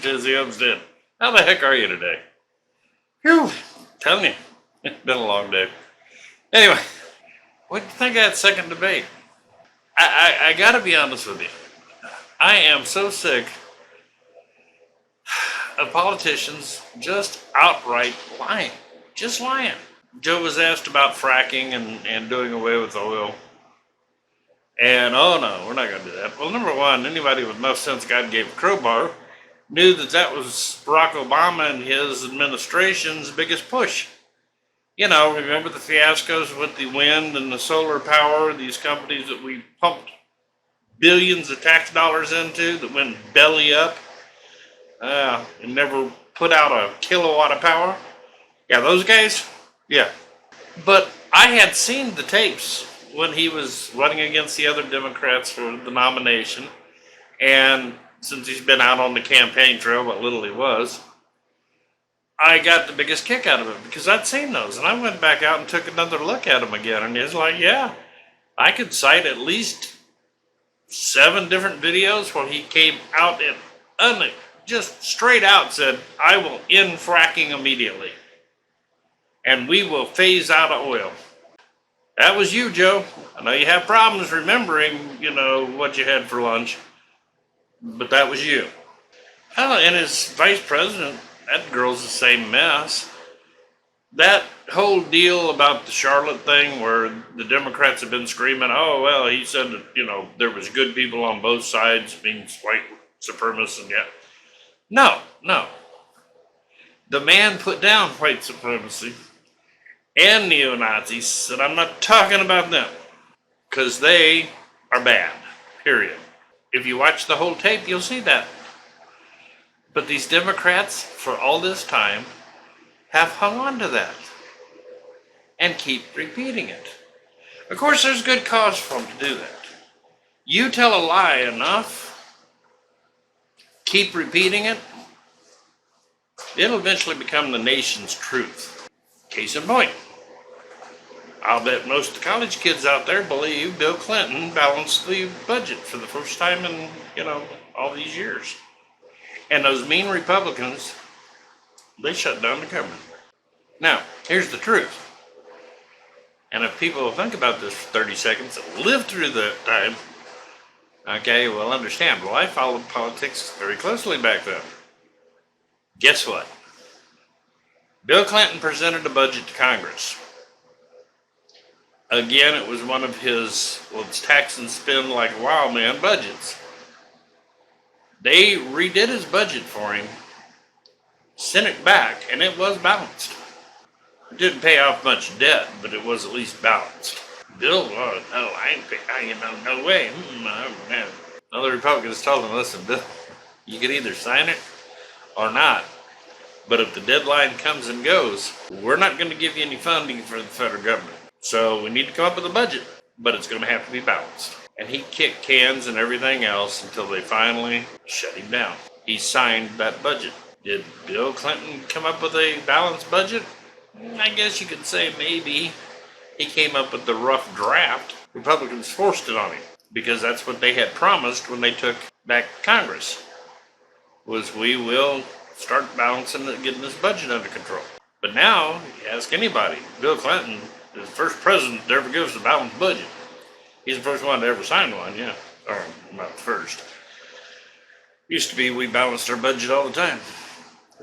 Dizzy, I'm dead. How the heck are you today? Whew, telling you, it's been a long day. Anyway, what do you think of that second debate? I gotta be honest with you. I am so sick of politicians just outright lying. Just lying. Joe was asked about fracking and doing away with oil. And oh no, we're not going to do that. Well, number one, anybody with enough sense God gave a crowbar knew that that was Barack Obama and his administration's biggest push. You know, remember the fiascos with the wind and the solar power, these companies that we pumped billions of tax dollars into that went belly up and never put out a kilowatt of power? Yeah, those guys? Yeah. But I had seen the tapes when he was running against the other Democrats for the nomination. And since he's been out on the campaign trail, what little he was, I got the biggest kick out of it because I'd seen those. And I went back out and took another look at them again. And it's like, yeah, I could cite at least 7 different videos where he came out and just straight out said, I will end fracking immediately. And we will phase out of oil. That was you, Joe. I know you have problems remembering, what you had for lunch, but that was you. Oh, and his vice president, that girl's the same mess. That whole deal about the Charlotte thing where the Democrats have been screaming, oh, well, he said that, there was good people on both sides being white supremacists and yet. No. The man put down white supremacy and neo-Nazis, and I'm not talking about them, because they are bad, period. If you watch the whole tape, you'll see that. But these Democrats, for all this time, have hung on to that and keep repeating it. Of course, there's good cause for them to do that. You tell a lie enough, keep repeating it, it'll eventually become the nation's truth. Case in point, I'll bet most of the college kids out there believe Bill Clinton balanced the budget for the first time in, all these years. And those mean Republicans, they shut down the government. Now, here's the truth. And if people think about this for 30 seconds and live through that time, okay, well, understand. Well, I followed politics very closely back then. Guess what? Bill Clinton presented a budget to Congress. Again, it was one of his, it's tax and spend like wild man budgets. They redid his budget for him, sent it back, and it was balanced. It didn't pay off much debt, but it was at least balanced. Bill, no, I ain't paying, no way. Man. Other Republicans told him, listen, Bill, you can either sign it or not. But if the deadline comes and goes, we're not going to give you any funding for the federal government. So we need to come up with a budget, but it's going to have to be balanced. And he kicked cans and everything else until they finally shut him down. He signed that budget. Did Bill Clinton come up with a balanced budget? I guess you could say maybe. He came up with the rough draft. Republicans forced it on him because that's what they had promised when they took back Congress, was we will start balancing and getting this budget under control. But now, you ask anybody, Bill Clinton is the first president that ever gives a balanced budget. He's the first one to ever sign one, yeah. Or not the first. Used to be we balanced our budget all the time.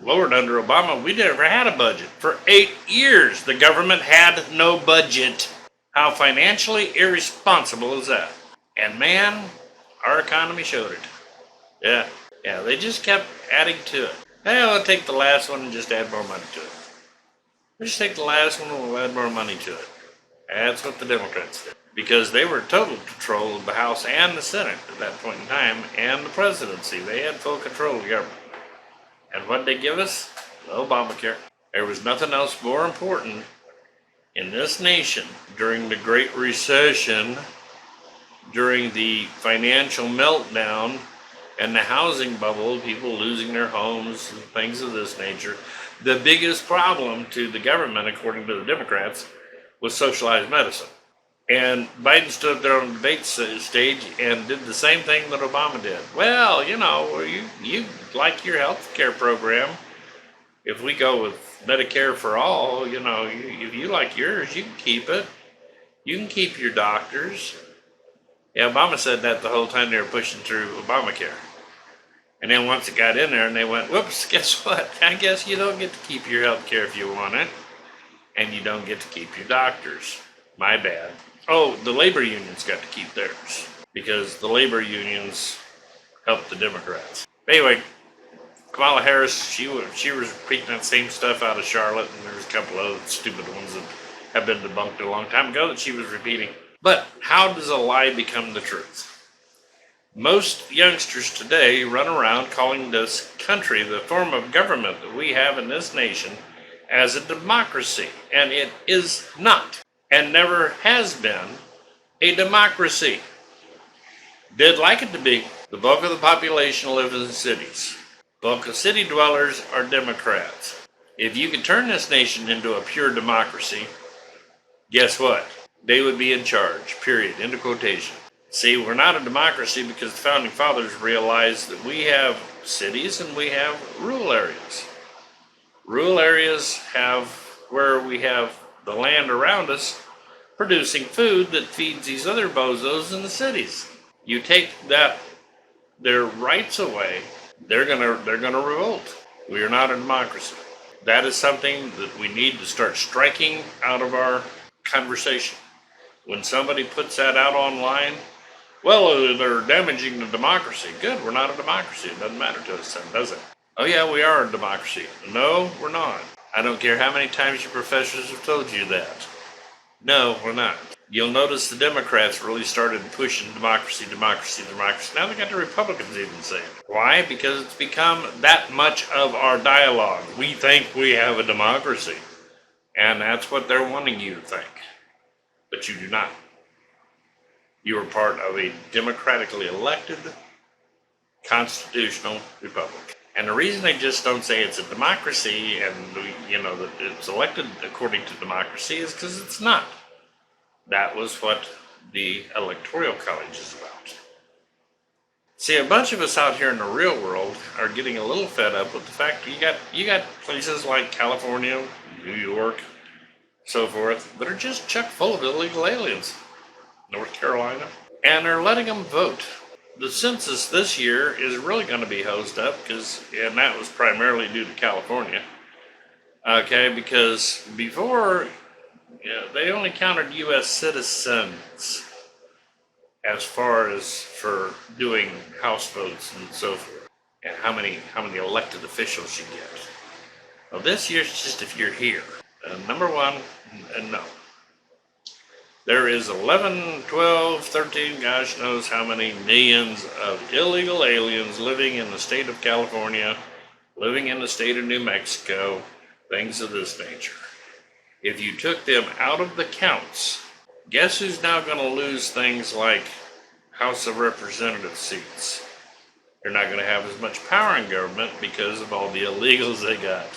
Lord, under Obama, we never had a budget. For 8 years, the government had no budget. How financially irresponsible is that? And man, our economy showed it. Yeah, they just kept adding to it. Hey, I'll take the last one and just add more money to it. We'll just take the last one and we'll add more money to it. That's what the Democrats did. Because they were in total control of the House and the Senate at that point in time, and the presidency. They had full control of the government. And what did they give us? Obamacare. There was nothing else more important in this nation during the Great Recession, during the financial meltdown, and the housing bubble, people losing their homes and things of this nature. The biggest problem to the government, according to the Democrats, was socialized medicine. And Biden stood up there on the debate stage and did the same thing that Obama did. Well, you like your health care program. If we go with Medicare for all, if you like yours, you can keep it. You can keep your doctors. Yeah, Obama said that the whole time they were pushing through Obamacare. And then once it got in there and they went, whoops, guess what? I guess you don't get to keep your health care if you want it. And you don't get to keep your doctors. My bad. Oh, the labor unions got to keep theirs. Because the labor unions helped the Democrats. Anyway, Kamala Harris, she was repeating that same stuff out of Charlotte. And there's a couple of other stupid ones that have been debunked a long time ago that she was repeating. But how does a lie become the truth? Most youngsters today run around calling this country, the form of government that we have in this nation, as a democracy. And it is not, and never has been, a democracy. They'd like it to be. The bulk of the population lives in cities. Bulk of city dwellers are Democrats. If you could turn this nation into a pure democracy, guess what? They would be in charge, period, end of quotation. See, we're not a democracy because the Founding Fathers realized that we have cities and we have rural areas. Rural areas have where we have the land around us producing food that feeds these other bozos in the cities. You take their rights away, they're gonna revolt. We are not a democracy. That is something that we need to start striking out of our conversation. When somebody puts that out online, well, they're damaging the democracy. Good, we're not a democracy. It doesn't matter to us then, does it? Oh yeah, we are a democracy. No, we're not. I don't care how many times your professors have told you that. No, we're not. You'll notice the Democrats really started pushing democracy. Now they got the Republicans even saying it. Why? Because it's become that much of our dialogue. We think we have a democracy. And that's what they're wanting you to think. But you do not. You are part of a democratically elected constitutional republic. And the reason they just don't say it's a democracy and, that it's elected according to democracy is because it's not. That was what the Electoral College is about. See, a bunch of us out here in the real world are getting a little fed up with the fact that you got places like California, New York, so forth, that are just chock full of illegal aliens. North Carolina, and they're letting them vote. The census this year is really going to be hosed up and that was primarily due to California. Okay, because before, they only counted U.S. citizens as far as for doing House votes and so forth, and how many elected officials you get. Well, this year's just if you're here. Number one, no. There is 11, 12, 13, gosh knows how many millions of illegal aliens living in the state of California, living in the state of New Mexico, things of this nature. If you took them out of the counts, guess who's now going to lose things like House of Representatives seats? They're not going to have as much power in government because of all the illegals they got.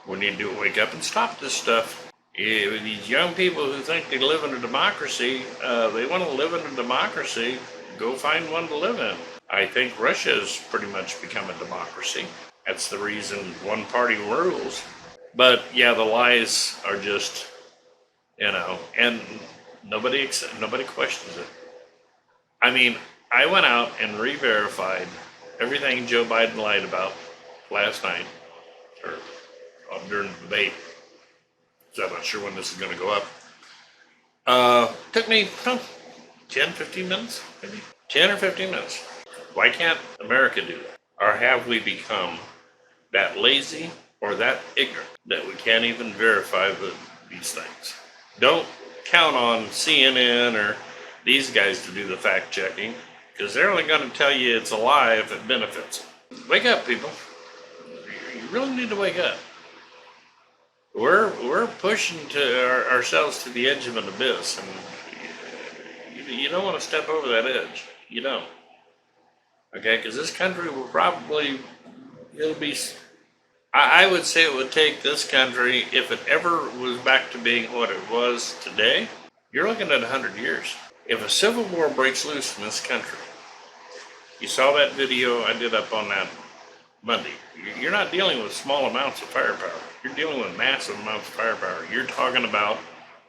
We need to wake up and stop this stuff. These young people who think they live in a democracy, they want to live in a democracy, go find one to live in. I think Russia has pretty much become a democracy. That's the reason one party rules. But yeah, the lies are just, and nobody questions it. I mean, I went out and re-verified everything Joe Biden lied about last night, or during the debate. So I'm not sure when this is going to go up. Took me 10, 15 minutes, maybe 10 or 15 minutes. Why can't America do that? Or have we become that lazy or that ignorant that we can't even verify these things? Don't count on CNN or these guys to do the fact checking, because they're only going to tell you it's a lie if it benefits them. Wake up, people. You really need to wake up. We're pushing ourselves to the edge of an abyss, and you don't want to step over that edge. You don't. Okay, because this country will probably, I would say it would take this country, if it ever was back to being what it was today, You're looking at 100 years. If a civil war breaks loose in this country, you saw that video I did up on that Monday. You're not dealing with small amounts of firepower. You're dealing with massive amounts of firepower. You're talking about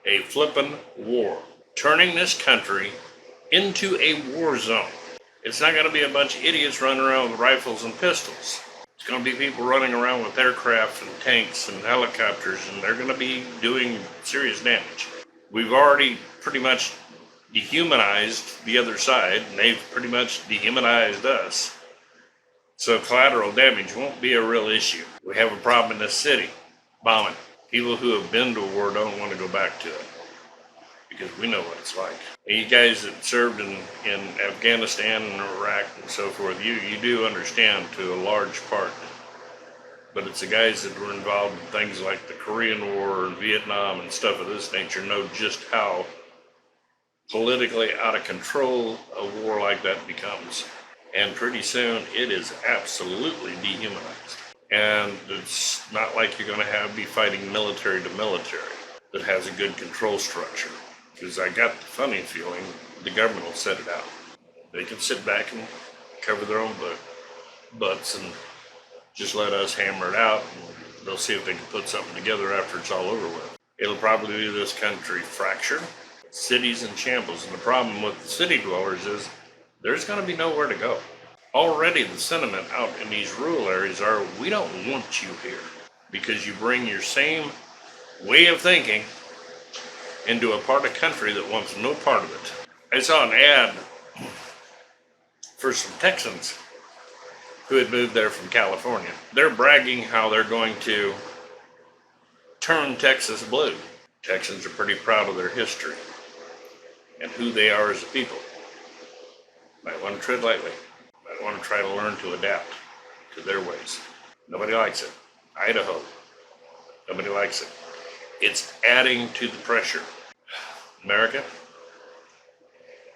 a flippin' war, turning this country into a war zone. It's not going to be a bunch of idiots running around with rifles and pistols. It's going to be people running around with aircraft and tanks and helicopters, and they're going to be doing serious damage. We've already pretty much dehumanized the other side, and they've pretty much dehumanized us. So collateral damage won't be a real issue. We have a problem in this city, bombing. People who have been to war don't want to go back to it because we know what it's like. And you guys that served in Afghanistan and Iraq and so forth, you do understand to a large part. But it's the guys that were involved in things like the Korean War and Vietnam and stuff of this nature know just how politically out of control a war like that becomes. And pretty soon it is absolutely dehumanized. And it's not like you're going to be fighting military to military that has a good control structure. Because I got the funny feeling the government will set it out. They can sit back and cover their own butts and just let us hammer it out, and they'll see if they can put something together after it's all over with. It'll probably leave this country fractured, cities in shambles. And the problem with the city dwellers is there's going to be nowhere to go. Already the sentiment out in these rural areas are, we don't want you here because you bring your same way of thinking into a part of country that wants no part of it. I saw an ad for some Texans who had moved there from California. They're bragging how they're going to turn Texas blue. Texans are pretty proud of their history and who they are as a people. Might want to tread lightly. Might want to try to learn to adapt to their ways. Nobody likes it. Idaho. Nobody likes it. It's adding to the pressure. America,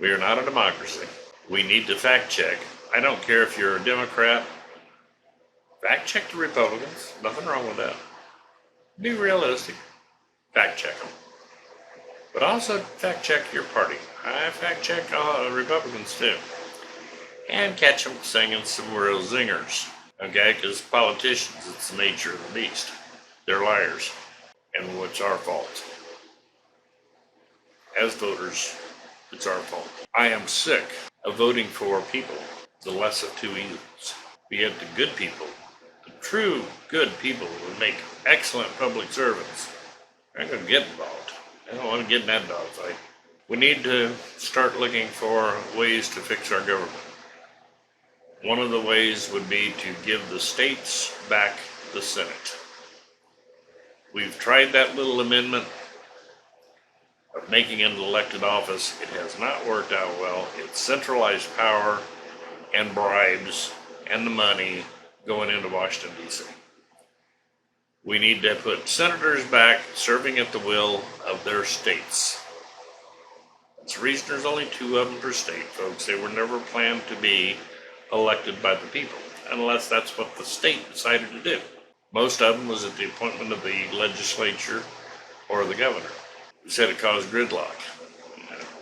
we are not a democracy. We need to fact check. I don't care if you're a Democrat. Fact check the Republicans. Nothing wrong with that. Be realistic. Fact check them. But also fact check your party. I fact check Republicans too. And catch them singing some real zingers. Okay? Because politicians, it's the nature of the beast. They're liars. And it's our fault. As voters, it's our fault. I am sick of voting for people, the less of two evils. Be it the good people, the true good people who make excellent public servants. I'm going to get involved. I don't want to get in that dogfight. We need to start looking for ways to fix our government. One of the ways would be to give the states back the Senate. We've tried that little amendment of making an elected office. It has not worked out well. It's centralized power and bribes and the money going into Washington, D.C. We need to put senators back serving at the will of their states. It's the reason there's only 2 of them per state, folks. They were never planned to be elected by the people, unless that's what the state decided to do. Most of them was at the appointment of the legislature or the governor. We said it caused gridlock.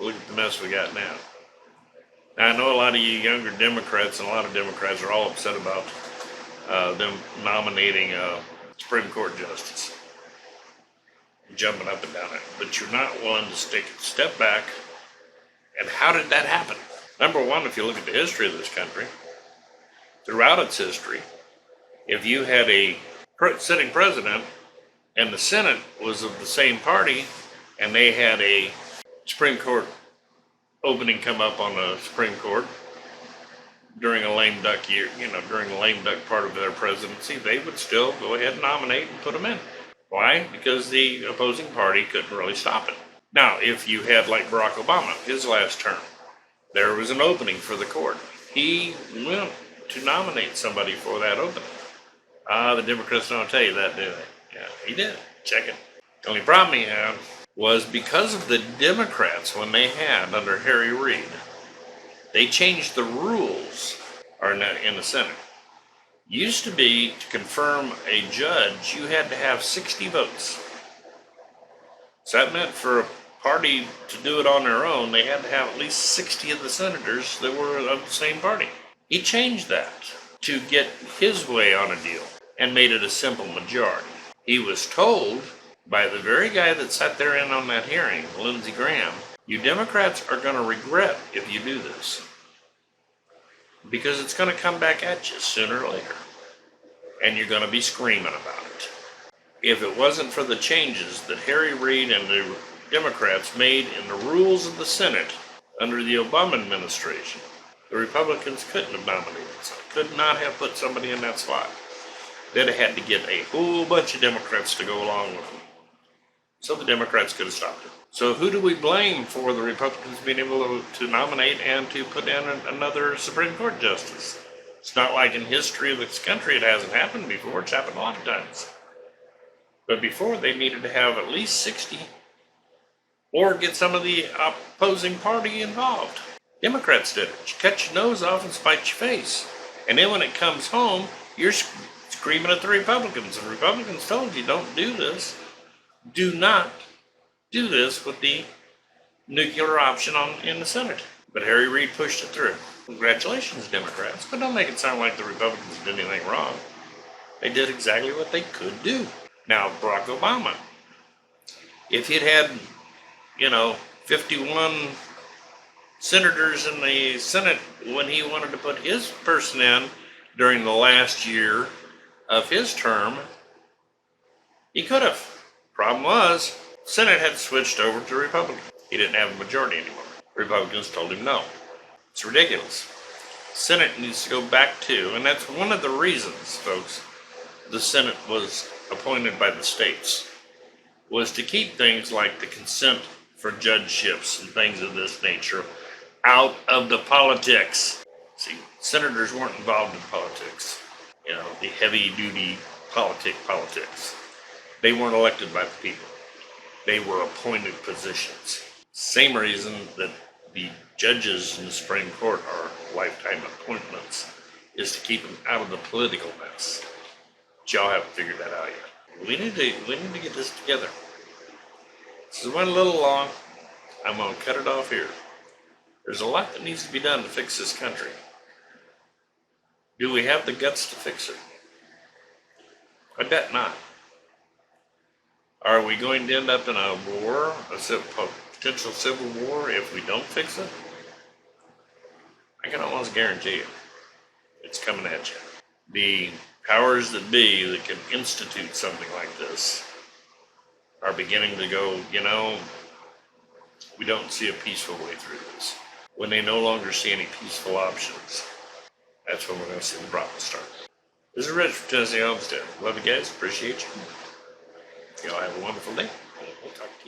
Look at the mess we got now. Now, I know a lot of you younger Democrats and a lot of Democrats are all upset about them nominating a Supreme Court justice, jumping up and down it. But you're not willing to step back. And how did that happen? Number one, if you look at the history of this country, throughout its history, if you had a sitting president and the Senate was of the same party, and they had a Supreme Court opening come up on the Supreme Court during a lame duck year, during the lame duck part of their presidency, they would still go ahead and nominate and put them in. Why? Because the opposing party couldn't really stop it. Now, if you had like Barack Obama, his last term, there was an opening for the court. He went to nominate somebody for that opening. The Democrats don't tell you that, do they? Yeah, he did. Check it. The only problem he had was because of the Democrats, when they had under Harry Reid, they changed the rules in the Senate. Used to be, to confirm a judge, you had to have 60 votes. So that meant for party to do it on their own, they had to have at least 60 of the senators that were of the same party. He changed that to get his way on a deal and made it a simple majority. He was told by the very guy that sat there in on that hearing, Lindsey Graham, you Democrats are going to regret if you do this, because it's going to come back at you sooner or later, and you're going to be screaming about it. If it wasn't for the changes that Harry Reid and the Democrats made in the rules of the Senate under the Obama administration, the Republicans couldn't have nominated, could not have put somebody in that slot. They'd have had to get a whole bunch of Democrats to go along with them. So the Democrats could have stopped it. So who do we blame for the Republicans being able to nominate and to put in another Supreme Court justice? It's not like in history of this country it hasn't happened before. It's happened a lot of times. But before, they needed to have at least 60 or get some of the opposing party involved. Democrats did it. You cut your nose off and spite your face. And then when it comes home, you're screaming at the Republicans. The Republicans told you, don't do this. Do not do this with the nuclear option in the Senate. But Harry Reid pushed it through. Congratulations, Democrats. But don't make it sound like the Republicans did anything wrong. They did exactly what they could do. Now, Barack Obama, if he'd had, 51 senators in the Senate when he wanted to put his person in during the last year of his term, he could have. Problem was, Senate had switched over to Republican. He didn't have a majority anymore. Republicans told him no. It's ridiculous. Senate needs to go back to, and that's one of the reasons, folks, the Senate was appointed by the states, was to keep things like the consent for judgeships and things of this nature out of the politics. See, senators weren't involved in politics, the heavy-duty politics. They weren't elected by the people. They were appointed positions. Same reason that the judges in the Supreme Court are lifetime appointments, is to keep them out of the political mess. But y'all haven't figured that out yet. We need to get this together. This went a little long. I'm going to cut it off here. There's a lot that needs to be done to fix this country. Do we have the guts to fix it? I bet not. Are we going to end up in a war, a potential civil war, if we don't fix it? I can almost guarantee you it's coming at you. The powers that be that can institute something like this are beginning to go, we don't see a peaceful way through this. When they no longer see any peaceful options, that's when we're going to see the problems start. This is Rich from Tennessee Homestead. Love you guys. Appreciate you. Y'all have a wonderful day. We'll talk to you.